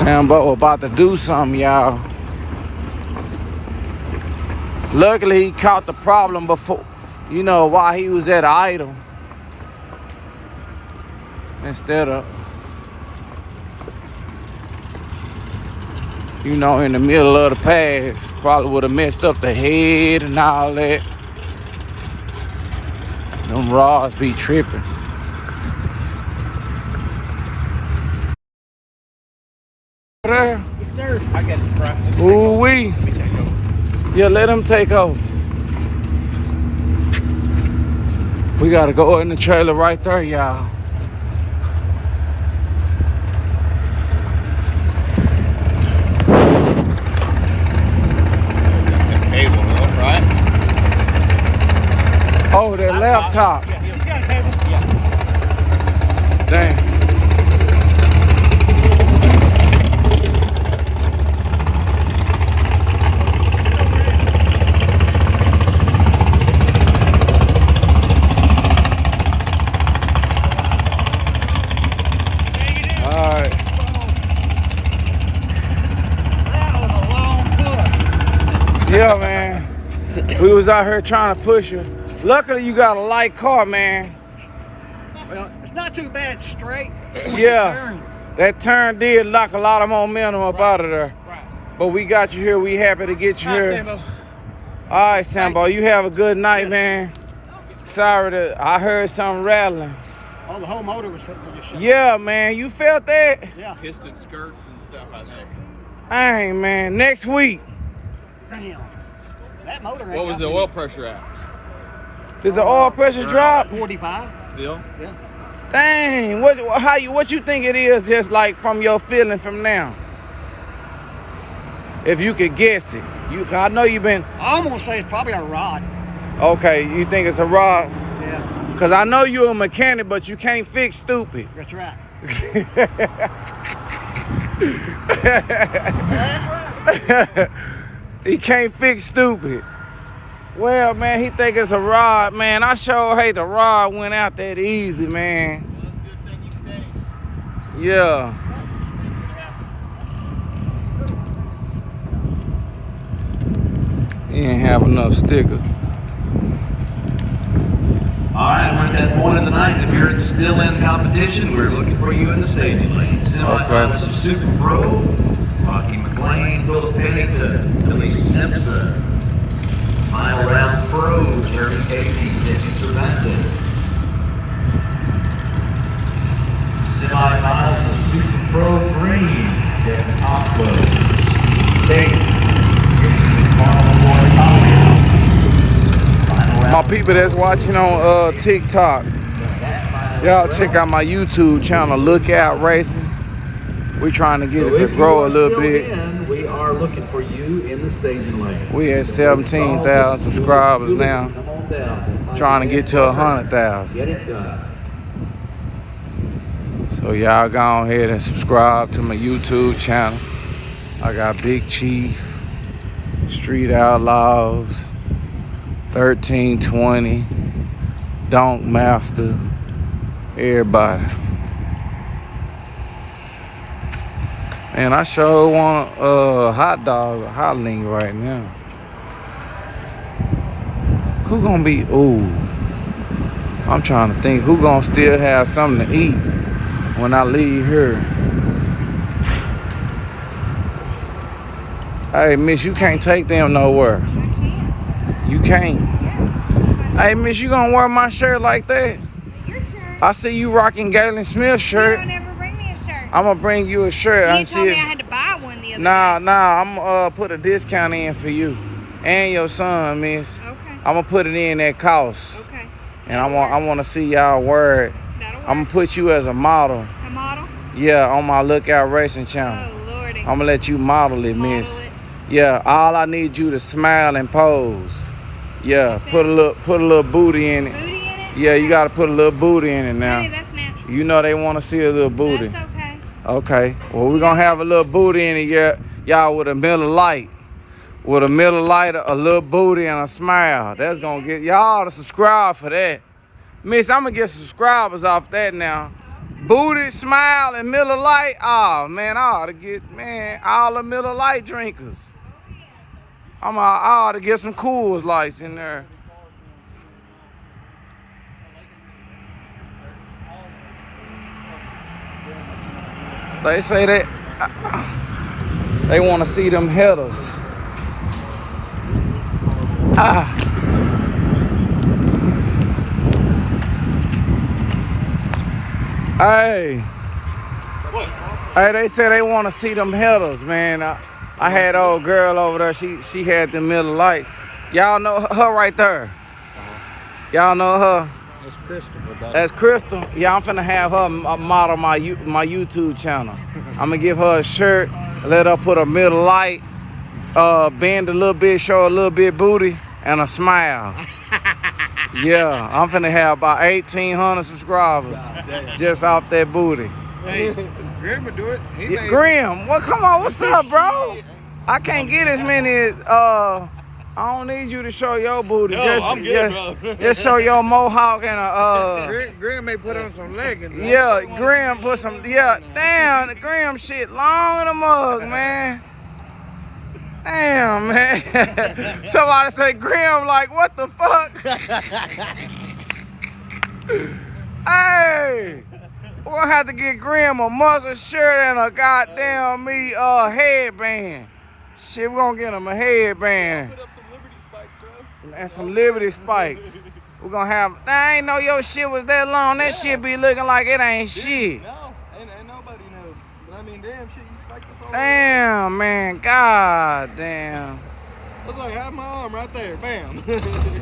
Sambo about to do something, y'all. Luckily, he caught the problem before, you know, while he was at idle. Instead of, you know, in the middle of the pass. Probably would have messed up the head and all that. Them rods be tripping. There. Yes, sir. I got it, Bryce. Ooh wee. Let me take over. Yeah, let him take over. We gotta go in the trailer right there, y'all. Cable, right? Oh, that laptop. Yeah, he's got a cable. Yeah. Damn. Yeah, man. We was out here trying to push her. Luckily, you got a light car, man. Well, it's not too bad straight. Yeah, that turn did knock a lot of momentum up out of there. But we got you here. We happy to get you here. Sambo. All right, Sambo. You have a good night, man. Sorry that I heard something rattling. Oh, the whole motor was just shut. Yeah, man. You felt that? Yeah. Piston skirts and stuff, I think. Dang, man. Next week. Damn. That motor ain't What was got the me. oil pressure at? Did the oil pressure drop? 45. Still? Yeah. Dang. What you think it is? Just like from your feeling from now. If you could guess it, I know you've been. I'm gonna say it's probably a rod. Okay, you think it's a rod? Yeah. Cause I know you're a mechanic, but you can't fix stupid. That's right. That's right. He can't fix stupid. Well, man, he think it's a rod, man. I sure hate the rod went out that easy, man. Well, it's a good thing you stayed. Yeah. He ain't have enough stickers. All right, we're at that point of the night. If you're still in competition, we're looking for you in the staging lane. Semi-finals of Super Pro, Rocky McLean, Philip Pennington, Billy Simpson. Final round Pro, Jeremy Casey, Jesse Cervantes. Semi-finals of Super Pro Green, Devin Oswald. State. My people that's watching on TikTok, y'all check out my YouTube channel, Look Out Racing. We're trying to get it to grow a little bit. We are looking for you in the staging lane. We at 17,000 subscribers now, trying to get to 100,000. Get it done. So y'all go ahead and subscribe to my YouTube channel. I got Big Chief, Street Outlaws, 1320, Donk Master, everybody. Man, I sure want a hot dog or hot link right now. Who gonna be, ooh, I'm trying to think, who gonna still have something to eat when I leave here? Hey, miss, you can't take them nowhere. You can't. Hey, miss, you gonna wear my shirt like that? Your shirt? I see you rocking Galen Smith's shirt. You don't ever bring me a shirt. I'm gonna bring you a shirt. You told me I had to buy one the other Nah, day. I'm gonna put a discount in for you and your son, miss. Okay. I'm gonna put it in that cost. Okay. And I want to see y'all wear it. That'll work. I'm gonna put you as a model. A model? Yeah, on my Lookout Racing channel. Oh, Lordy. I'm gonna let you model it, miss. Model it. Yeah, all I need you to smile and pose. Yeah, Okay. put a little booty in it. Booty in it? Yeah, you gotta put a little booty in it now. Hey, that's natural. You know they want to see a little booty. That's okay. Okay. Well, we're gonna have a little booty in it, yeah, y'all, with a Miller Lite. With a Miller Lite, a little booty, and a smile. That's gonna get y'all to subscribe for that. Miss, I'm gonna get subscribers off that now. Booty, Smile, and Miller Lite. Oh man, I ought to get all the Miller Lite drinkers. I ought to get some Coors Lights in there. They say that they want to see them headers. Hey, they say they want to see them headers, man. I had an old girl over there. She had the Miller Lights. Y'all know her right there. Y'all know her. That's Crystal. That's Crystal. Yeah, I'm finna have her model my YouTube channel. I'm gonna give her a shirt, let her put a Miller Lite, bend a little bit, show a little bit booty, and a smile. Yeah, I'm finna have about 1,800 subscribers just off that booty. Hey, Grim would do it. Grim, well, come on, what's up, bro? I can't get as many. I don't need you to show your booty. No, I'm good, bro. Just show your mohawk and a. Grim may put on some leggings. Bro. Yeah, Grim put some. Yeah, damn, the Grim shit long in the mug, man. Damn, man. Somebody say Grim, like, what the fuck? Hey, we're gonna have to get Grim a muscle shirt and a goddamn headband. Shit, we're gonna get him a headband. Put up some Liberty spikes, bro. And some Liberty spikes. We're gonna have. I ain't know your shit was that long. That shit be looking like it ain't shit. No, ain't nobody know. But I mean, damn, shit, you spiked this all Damn, man. God damn. That's like half my arm right there. Bam.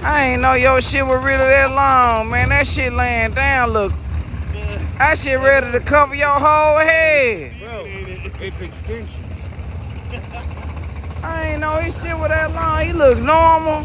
I ain't know your shit was really that long, man. That shit laying down, look. That shit ready to cover your whole head. Bro, it's extension. I ain't know his shit was that long. He looks normal.